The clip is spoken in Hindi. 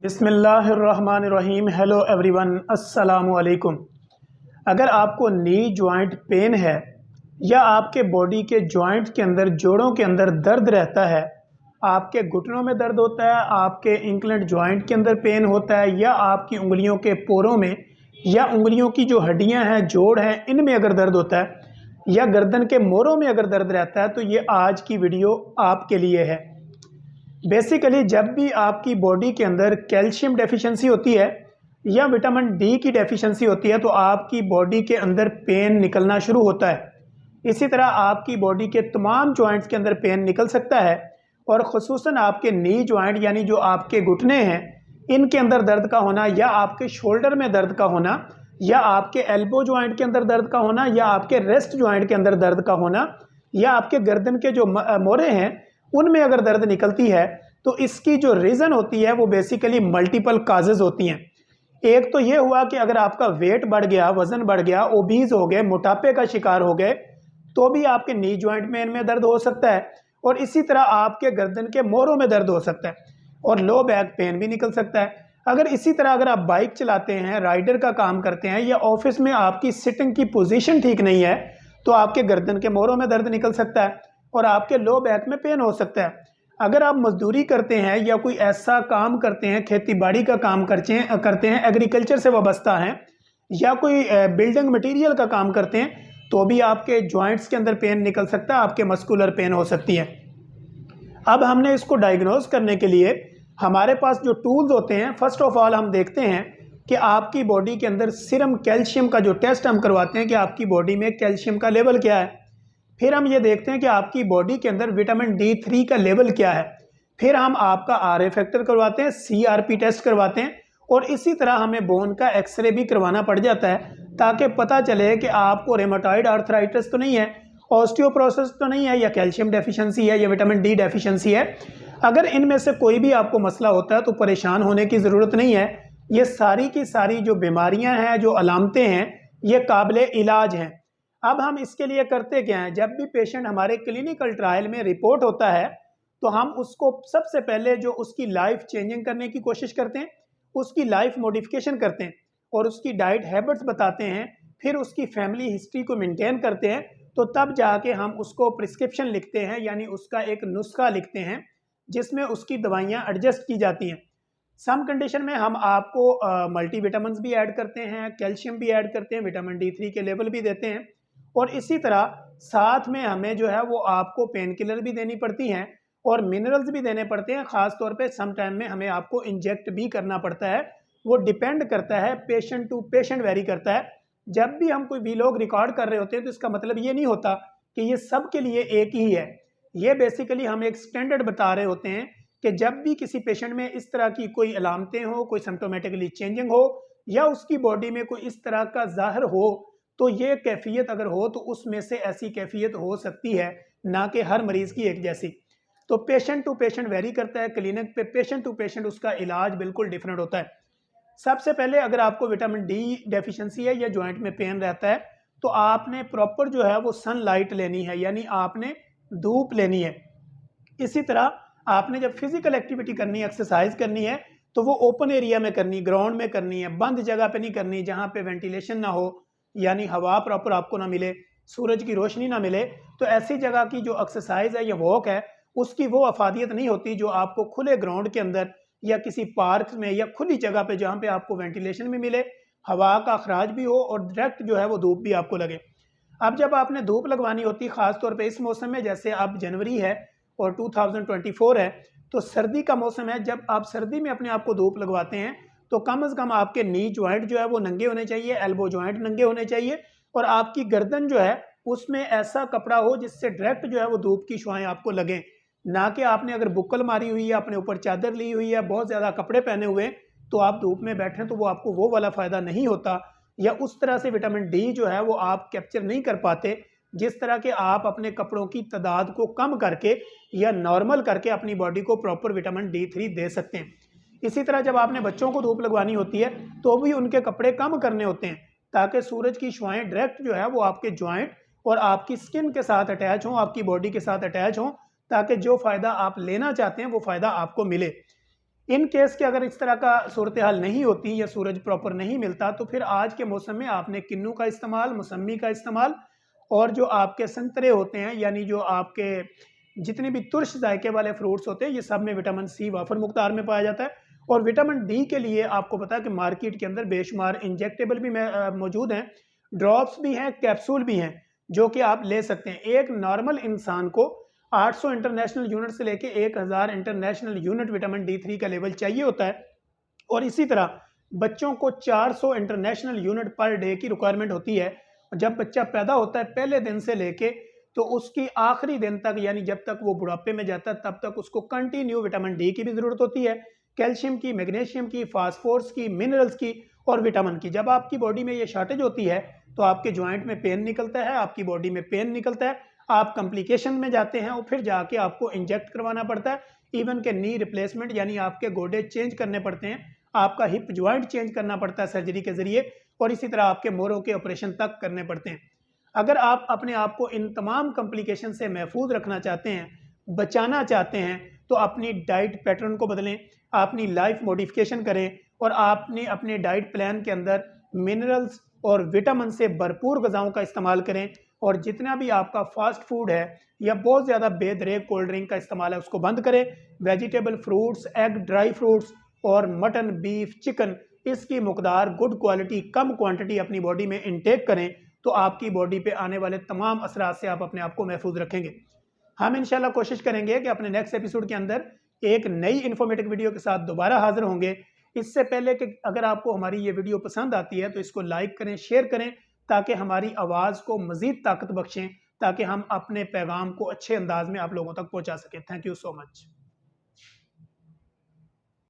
बिस्मिल्लाहिर्रहमानिर्रहीम। हेलो एवरीवन, अस्सलामु अलैकुम। अगर आपको नी जॉइंट पेन है या आपके बॉडी के जॉइंट्स के अंदर जोड़ों के अंदर दर्द रहता है, आपके घुटनों में दर्द होता है, आपके इंक्लेंट जॉइंट के अंदर पेन होता है, या आपकी उंगलियों के पोरों में या उंगलियों की जो हड्डियां हैं, जोड़ हैं, इनमें अगर दर्द होता है, या गर्दन के मोरों में अगर दर्द रहता है, तो ये आज की वीडियो आपके लिए है। बेसिकली जब भी आपकी बॉडी के अंदर कैल्शियम डेफिशिएंसी होती है या विटामिन डी की डेफिशिएंसी होती है, तो आपकी बॉडी के अंदर पेन निकलना शुरू होता है। इसी तरह आपकी बॉडी के तमाम जॉइंट्स के अंदर पेन निकल सकता है, और ख़ुसूसन आपके नी जॉइंट यानी जो आपके घुटने हैं, इनके अंदर दर्द का होना, या आपके शोल्डर में दर्द का होना, या आपके एल्बो जॉइंट के अंदर दर्द का होना, या आपके रेस्ट जॉइंट के अंदर दर्द का होना, या आपके गर्दन के जो मोरे हैं उनमें अगर दर्द निकलती है, तो इसकी जो रीज़न होती है वो बेसिकली मल्टीपल काजेज़ होती हैं। एक तो ये हुआ कि अगर आपका वेट बढ़ गया, वज़न बढ़ गया, ओबीज हो गए, मोटापे का शिकार हो गए, तो भी आपके नी जॉइंट में दर्द हो सकता है। और इसी तरह आपके गर्दन के मोरों में दर्द हो सकता है, और लो बैक पेन भी निकल सकता है। अगर इसी तरह अगर आप बाइक चलाते हैं, राइडर का काम करते हैं, या ऑफिस में आपकी सिटिंग की पोजीशन ठीक नहीं है, तो आपके गर्दन के मोरों में दर्द निकल सकता है और आपके लो बैक में पेन हो सकता है। अगर आप मजदूरी करते हैं या कोई ऐसा काम करते हैं, खेती बाड़ी का काम करते हैं, एग्रीकल्चर से वाबस्ता हैं, या कोई बिल्डिंग मटेरियल का काम करते हैं, तो भी आपके जॉइंट्स के अंदर पेन निकल सकता है, आपके मस्कुलर पेन हो सकती है। अब हमने इसको डायग्नोज करने के लिए हमारे पास जो टूल्स होते हैं, फर्स्ट ऑफ ऑल हम देखते हैं कि आपकी बॉडी के अंदर सीरम कैल्शियम का जो टेस्ट हम करवाते हैं कि आपकी बॉडी में कैल्शियम का लेवल क्या है। फिर हम ये देखते हैं कि आपकी बॉडी के अंदर विटामिन D3 का लेवल क्या है। फिर हम आपका RA फैक्टर करवाते हैं, CRP टेस्ट करवाते हैं, और इसी तरह हमें बोन का एक्सरे भी करवाना पड़ जाता है, ताकि पता चले कि आपको रेमाटॉइड आर्थराइटिस तो नहीं है, ऑस्टियोपोरोसिस तो नहीं है, या कैल्शियम डेफिशिएंसी है, या विटामिन D डेफिशिएंसी है। अगर इनमें से कोई भी आपको मसला होता है तो परेशान होने की ज़रूरत नहीं है। ये सारी की सारी जो बीमारियां हैं, जो अलामतें हैं, ये काबिले इलाज हैं। अब हम इसके लिए करते क्या हैं, जब भी पेशेंट हमारे क्लिनिकल ट्रायल में रिपोर्ट होता है, तो हम उसको सबसे पहले जो उसकी लाइफ चेंजिंग करने की कोशिश करते हैं, उसकी लाइफ मॉडिफिकेशन करते हैं, और उसकी डाइट हैबिट्स बताते हैं। फिर उसकी फैमिली हिस्ट्री को मेंटेन करते हैं, तो तब जाके हम उसको प्रिस्क्रिप्शन लिखते हैं, यानी उसका एक नुस्खा लिखते हैं जिसमें उसकी दवाइयाँ एडजस्ट की जाती हैं। सम कंडीशन में हम आपको मल्टीविटामिन भी ऐड करते हैं, कैल्शियम भी ऐड करते हैं, विटामिन D3 के लेवल भी देते हैं, और इसी तरह साथ में हमें जो है वो आपको पेन किलर भी देनी पड़ती हैं और मिनरल्स भी देने पड़ते हैं। ख़ास तौर पे सम टाइम में हमें आपको इंजेक्ट भी करना पड़ता है। वो डिपेंड करता है, पेशेंट टू पेशेंट वेरी करता है। जब भी हम कोई वीलॉग रिकॉर्ड कर रहे होते हैं, तो इसका मतलब ये नहीं होता कि ये सब के लिए एक ही है। ये बेसिकली हम एक स्टैंडर्ड बता रहे होते हैं कि जब भी किसी पेशेंट में इस तरह की कोई अलामतें हो, कोई सिम्टोमेटिकली चेंजिंग हो, या उसकी बॉडी में कोई इस तरह का ज़ाहिर हो, तो ये कैफियत अगर हो तो उसमें से ऐसी कैफियत हो सकती है, ना कि हर मरीज़ की एक जैसी। तो पेशेंट टू पेशेंट वेरी करता है, क्लिनिक पे पेशेंट टू पेशेंट उसका इलाज बिल्कुल डिफरेंट होता है। सबसे पहले अगर आपको विटामिन D डेफिशिएंसी है या जॉइंट में पेन रहता है, तो आपने प्रॉपर जो है वो सनलाइट लेनी है, यानी आपने धूप लेनी है। इसी तरह आपने जब फिजिकल एक्टिविटी करनी है, एक्सरसाइज करनी है, तो वो ओपन एरिया में करनी, ग्राउंड में करनी है, बंद जगह पे नहीं करनी जहाँ पे वेंटिलेशन ना हो, यानी हवा प्रॉपर आपको ना मिले, सूरज की रोशनी ना मिले। तो ऐसी जगह की जो एक्सरसाइज है या वॉक है, उसकी वो अफादियत नहीं होती जो आपको खुले ग्राउंड के अंदर या किसी पार्क में या खुली जगह पे जहाँ पे आपको वेंटिलेशन भी मिले, हवा का अखराज भी हो, और डायरेक्ट जो है वो धूप भी आपको लगे। अब जब आपने धूप लगवानी होती है, ख़ास तौर पे इस मौसम में, जैसे अब जनवरी है और 2024 है, तो सर्दी का मौसम है। जब आप सर्दी में अपने आप को धूप लगवाते हैं, तो कम से कम आपके नी जॉइंट जो है वो नंगे होने चाहिए, एल्बो जॉइंट नंगे होने चाहिए, और आपकी गर्दन जो है उसमें ऐसा कपड़ा हो जिससे डायरेक्ट जो है वो धूप की छुआएं आपको लगें। ना कि आपने अगर बुक्कल मारी हुई है, अपने ऊपर चादर ली हुई है, बहुत ज़्यादा कपड़े पहने हुए, तो आप धूप में बैठें तो वो आपको वो वाला फ़ायदा नहीं होता, या उस तरह से विटामिन D जो है वो आप कैप्चर नहीं कर पाते, जिस तरह के आप अपने कपड़ों की तादाद को कम करके या नॉर्मल करके अपनी बॉडी को प्रॉपर विटामिन D3 दे सकते हैं। इसी तरह जब आपने बच्चों को धूप लगवानी होती है, तो भी उनके कपड़े कम करने होते हैं, ताकि सूरज की छुआएं डायरेक्ट जो है वो आपके जॉइंट और आपकी स्किन के साथ अटैच हों, आपकी बॉडी के साथ अटैच हों, ताकि जो फ़ायदा आप लेना चाहते हैं वो फ़ायदा आपको मिले। इन केस के अगर इस तरह का सूरत हाल नहीं होती या सूरज प्रॉपर नहीं मिलता, तो फिर आज के मौसम में आपने किन्नू का इस्तेमाल, मौसमी का इस्तेमाल और जो आपके संतरे होते हैं, यानी जो आपके जितने भी तुर्श जायके वाले फ्रूट्स होते हैं, ये सब में विटामिन सी वाफर मुकदार में पाया जाता है। और विटामिन डी के लिए आपको पता है कि मार्केट के अंदर बेशुमार इंजेक्टेबल भी मौजूद हैं, ड्रॉप्स भी हैं, कैप्सूल भी हैं, जो कि आप ले सकते हैं। एक नॉर्मल इंसान को 800 इंटरनेशनल यूनिट से लेके 1000 इंटरनेशनल यूनिट विटामिन D3 का लेवल चाहिए होता है। और इसी तरह बच्चों को 400 इंटरनेशनल यूनिट पर डे की रिक्वायरमेंट होती है। जब बच्चा पैदा होता है पहले दिन से लेके तो उसकी आखिरी दिन तक, यानी जब तक वो बुढ़ापे में जाता है, तब तक उसको कंटिन्यू विटामिन डी की भी जरूरत होती है, कैल्शियम की, मैग्नीशियम की, फास्फोरस की, मिनरल्स की और विटामिन की। जब आपकी बॉडी में ये शॉर्टेज होती है तो आपके ज्वाइंट में पेन निकलता है, आपकी बॉडी में पेन निकलता है, आप कॉम्प्लिकेशन में जाते हैं और फिर जाके आपको इंजेक्ट करवाना पड़ता है। इवन के नी रिप्लेसमेंट, यानी आपके गोडे चेंज करने पड़ते हैं, आपका हिप ज्वाइंट चेंज करना पड़ता है सर्जरी के जरिए, और इसी तरह आपके मोरों के ऑपरेशन तक करने पड़ते हैं। अगर आप अपने आप को इन तमाम कॉम्प्लिकेशन से महफूज रखना चाहते हैं, बचाना चाहते हैं, तो अपनी डाइट पैटर्न को बदलें, अपनी लाइफ मॉडिफिकेशन करें और आपने अपने डाइट प्लान के अंदर मिनरल्स और विटामिन से भरपूर ग़िज़ाओं का इस्तेमाल करें। और जितना भी आपका फास्ट फूड है या बहुत ज़्यादा बेदरेग कोल्ड ड्रिंक का इस्तेमाल है उसको बंद करें। Vegetable, fruits, egg, dry fruits और मटन, बीफ, चिकन, इसकी मकदार गुड क्वालिटी, कम क्वांटिटी अपनी बॉडी में इनटेक करें, तो आपकी बॉडी पे आने वाले तमाम असरात से आप अपने आप को महफूज रखेंगे। हम इंशाल्लाह कोशिश करेंगे कि अपने नेक्स्ट एपिसोड के अंदर एक नई इन्फॉर्मेटिव वीडियो के साथ दोबारा हाजिर होंगे। इससे पहले कि अगर आपको हमारी ये वीडियो पसंद आती है तो इसको लाइक करें, शेयर करें, ताकि हमारी आवाज़ को मज़ीद ताकत बख्शें, ताकि हम अपने पैगाम को अच्छे अंदाज में आप लोगों तक पहुँचा सकें। Thank you so much.